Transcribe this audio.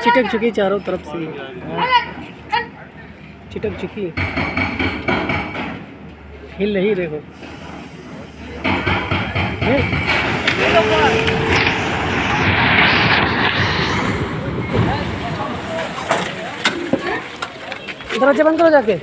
चिटक चुकी चारों तरफ से, चिटक चुकी, हिल रही देखो। दरवाजा बंद करो जाके।